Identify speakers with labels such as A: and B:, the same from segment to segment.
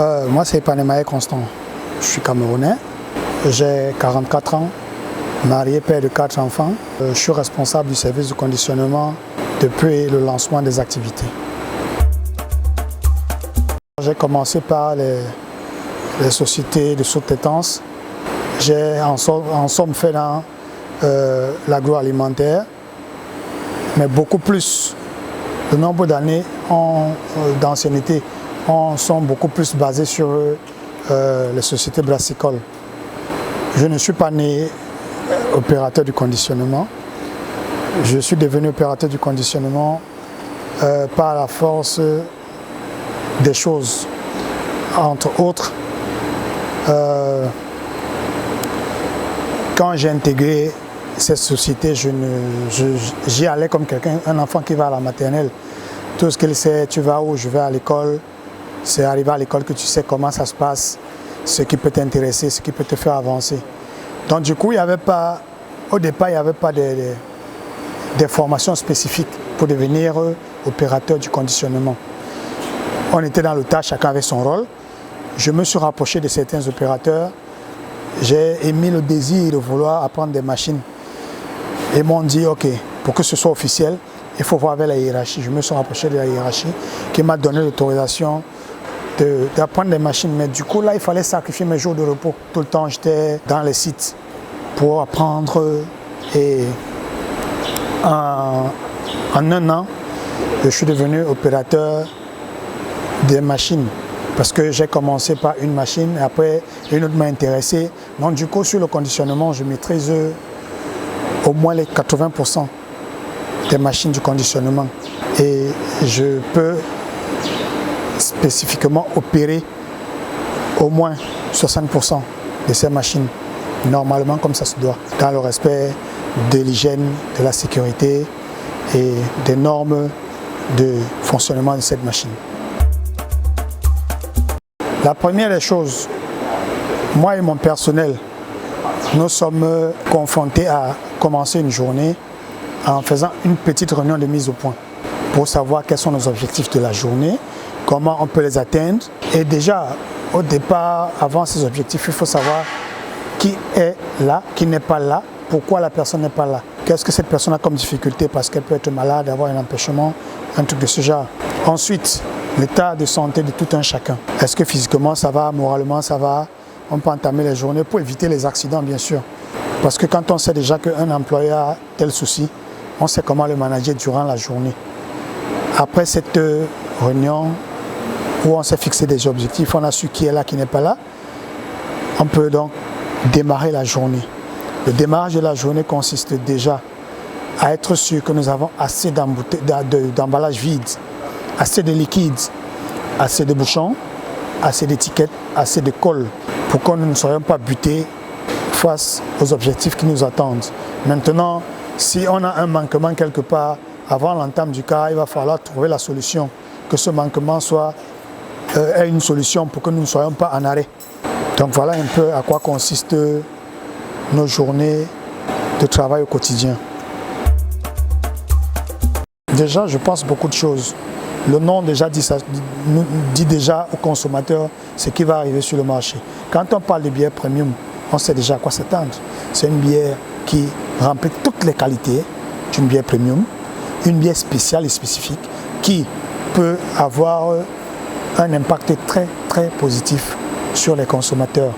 A: Moi, c'est Panemaye Constant. Je suis camerounais. J'ai 44 ans, marié, père de 4 enfants. Je suis responsable du service de conditionnement depuis le lancement des activités. J'ai commencé par les sociétés de sous-traitance. J'ai en somme fait dans l'agroalimentaire, mais beaucoup plus. Le nombre d'années d'ancienneté sont beaucoup plus basés sur les sociétés brassicoles. Je ne suis pas né opérateur du conditionnement. Je suis devenu opérateur du conditionnement par la force des choses. Entre autres, quand j'ai intégré cette société, j'y allais comme un enfant qui va à la maternelle. Tout ce qu'il sait, tu vas où, je vais à l'école. C'est arrivé à l'école que tu sais comment ça se passe, ce qui peut t'intéresser, ce qui peut te faire avancer. Donc du coup, au départ, il n'y avait pas de formations spécifiques pour devenir opérateur du conditionnement. On était dans le tas, chacun avait son rôle. Je me suis rapproché de certains opérateurs. J'ai émis le désir de vouloir apprendre des machines. Ils m'ont dit, ok, pour que ce soit officiel, il faut voir avec la hiérarchie. Je me suis rapproché de la hiérarchie qui m'a donné l'autorisation d'apprendre des machines. Mais du coup, là, il fallait sacrifier mes jours de repos. Tout le temps, j'étais dans les sites pour apprendre. Et en un an, je suis devenu opérateur des machines. Parce que j'ai commencé par une machine, et après une autre m'a intéressé. Donc du coup, sur le conditionnement, je maîtrise au moins les 80% des machines du conditionnement. Et je peux spécifiquement opérer au moins 60% de ces machines, normalement comme ça se doit, dans le respect de l'hygiène, de la sécurité et des normes de fonctionnement de cette machine. La première des choses, moi et mon personnel, nous sommes confrontés à commencer une journée en faisant une petite réunion de mise au point pour savoir quels sont nos objectifs de la journée, comment on peut les atteindre. Et déjà, au départ, avant ces objectifs, il faut savoir qui est là, qui n'est pas là, pourquoi la personne n'est pas là. Qu'est-ce que cette personne a comme difficulté parce qu'elle peut être malade, avoir un empêchement, un truc de ce genre. Ensuite, l'état de santé de tout un chacun. Est-ce que physiquement ça va, moralement ça va? On peut entamer les journées pour éviter les accidents, bien sûr. Parce que quand on sait déjà qu'un employé a tel souci, on sait comment le manager durant la journée. Après cette réunion où on s'est fixé des objectifs, on a su qui est là, qui n'est pas là, on peut donc démarrer la journée. Le démarrage de la journée consiste déjà à être sûr que nous avons assez d'emballages vides, assez de liquides, assez de bouchons, assez d'étiquettes, assez de colle pour que nous ne soyons pas butés face aux objectifs qui nous attendent. Maintenant, si on a un manquement quelque part, avant l'entame du cas, il va falloir trouver la solution, que ce manquement ait une solution pour que nous ne soyons pas en arrêt. Donc voilà un peu à quoi consistent nos journées de travail au quotidien. Déjà, je pense beaucoup de choses. Le nom déjà dit déjà au consommateur ce qui va arriver sur le marché. Quand on parle de bière premium, on sait déjà à quoi s'attendre. C'est une bière qui remplit toutes les qualités d'une bière premium, une bière spéciale et spécifique qui peut avoir un impact très très positif sur les consommateurs.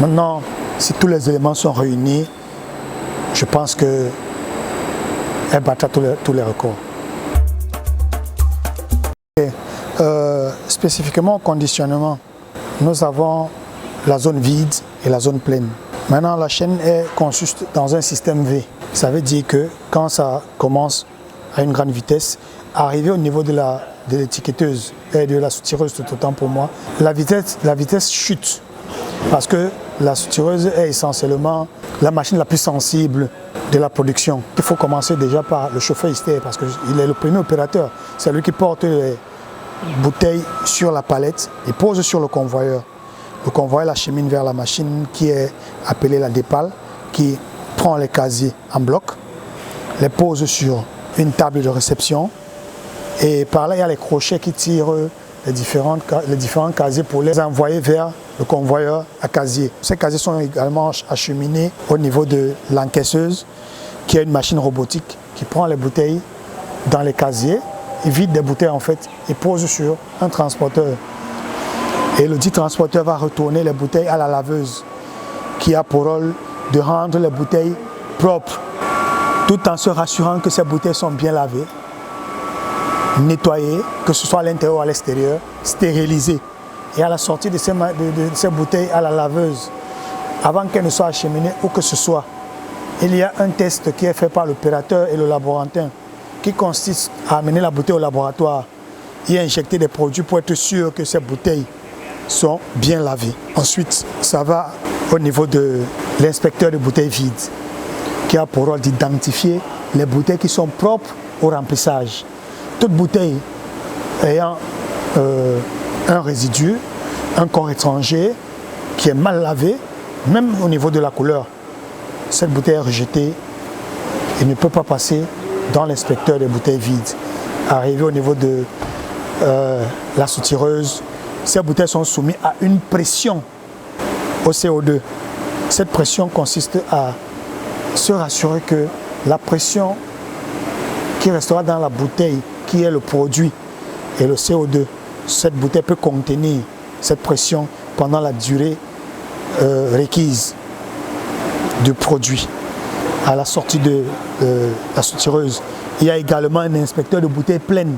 A: Maintenant, si tous les éléments sont réunis, je pense qu'elle battra tous les records. Spécifiquement au conditionnement, nous avons la zone vide et la zone pleine. Maintenant, la chaîne consiste dans un système V. Ça veut dire que quand ça commence à une grande vitesse, arriver au niveau de l'étiquetteuse et de la soutireuse, tout autant pour moi, la vitesse chute. Parce que la soutireuse est essentiellement la machine la plus sensible de la production. Il faut commencer déjà par le chauffeur hystère parce qu'il est le premier opérateur. C'est lui qui porte les bouteilles sur la palette et pose sur le convoyeur. Le convoyeur l'achemine vers la machine qui est appelée la dépale, qui prend les casiers en bloc, les pose sur une table de réception et par là il y a les crochets qui tirent les différents casiers pour les envoyer vers le convoyeur à casier. Ces casiers sont également acheminés au niveau de l'encaisseuse, qui est une machine robotique qui prend les bouteilles dans les casiers, il vide des bouteilles en fait et pose sur un transporteur. Et le dit transporteur va retourner les bouteilles à la laveuse, qui a pour rôle de rendre les bouteilles propres, tout en se rassurant que ces bouteilles sont bien lavées, nettoyées, que ce soit à l'intérieur ou à l'extérieur, stérilisées. Et à la sortie de ces bouteilles à la laveuse, avant qu'elles ne soient acheminées où que ce soit, il y a un test qui est fait par l'opérateur et le laborantin qui consiste à amener la bouteille au laboratoire et injecter des produits pour être sûr que ces bouteilles sont bien lavées. Ensuite, ça va au niveau de l'inspecteur de bouteilles vides qui a pour rôle d'identifier les bouteilles qui sont propres au remplissage. Toute bouteille ayant un résidu, un corps étranger qui est mal lavé, même au niveau de la couleur, cette bouteille est rejetée et ne peut pas passer dans l'inspecteur des bouteilles vides. Arrivé au niveau de la soutireuse, ces bouteilles sont soumises à une pression au CO2. Cette pression consiste à se rassurer que la pression qui restera dans la bouteille, qui est le produit, et le CO2, cette bouteille peut contenir cette pression pendant la durée requise du produit. À la sortie de la soutireuse, il y a également un inspecteur de bouteilles pleines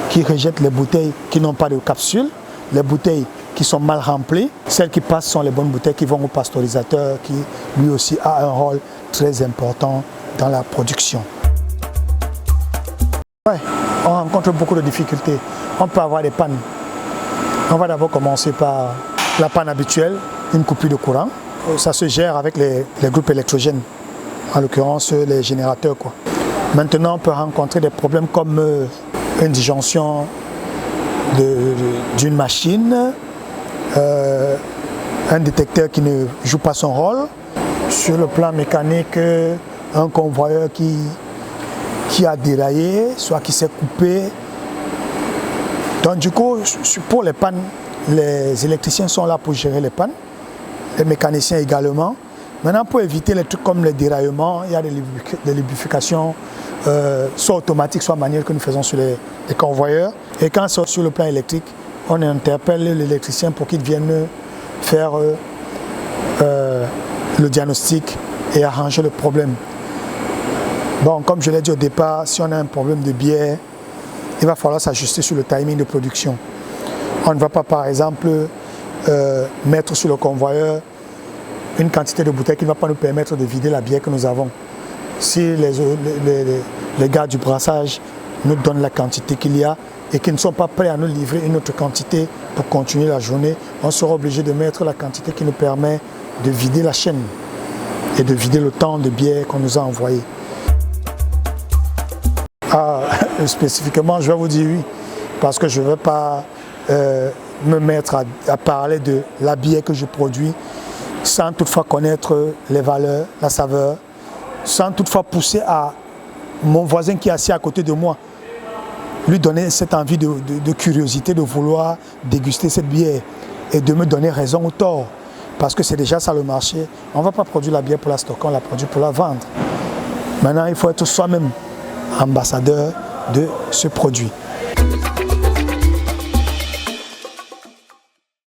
A: qui rejette les bouteilles qui n'ont pas de capsule, les bouteilles qui sont mal remplies. Celles qui passent sont les bonnes bouteilles qui vont au pasteurisateur, qui lui aussi a un rôle très important dans la production. Ouais, on rencontre beaucoup de difficultés. On peut avoir des pannes. On va d'abord commencer par la panne habituelle, une coupure de courant. Ça se gère avec les groupes électrogènes, en l'occurrence les générateurs, quoi. Maintenant, on peut rencontrer des problèmes comme une disjonction d'une machine, un détecteur qui ne joue pas son rôle. Sur le plan mécanique, un convoyeur qui a déraillé, soit qui s'est coupé. Donc du coup, pour les pannes, les électriciens sont là pour gérer les pannes, les mécaniciens également. Maintenant, pour éviter les trucs comme les déraillements, il y a des lubrifications, soit automatiques, soit manuelles, que nous faisons sur les convoyeurs. Et quand c'est sur le plan électrique, on interpelle l'électricien pour qu'il vienne faire le diagnostic et arranger le problème. Bon, comme je l'ai dit au départ, si on a un problème de biais, il va falloir s'ajuster sur le timing de production. On ne va pas, par exemple, mettre sur le convoyeur une quantité de bouteilles qui ne va pas nous permettre de vider la bière que nous avons. Si les gars du brassage nous donnent la quantité qu'il y a et qu'ils ne sont pas prêts à nous livrer une autre quantité pour continuer la journée, on sera obligé de mettre la quantité qui nous permet de vider la chaîne et de vider le temps de bière qu'on nous a envoyé. Spécifiquement, je vais vous dire oui, parce que je ne veux pas me mettre à parler de la bière que je produis sans toutefois connaître les valeurs, la saveur, sans toutefois pousser à mon voisin qui est assis à côté de moi, lui donner cette envie de curiosité, de vouloir déguster cette bière et de me donner raison ou tort, parce que c'est déjà ça le marché. On ne va pas produire la bière pour la stocker, on la produit pour la vendre. Maintenant, il faut être soi-même ambassadeur de ce produit.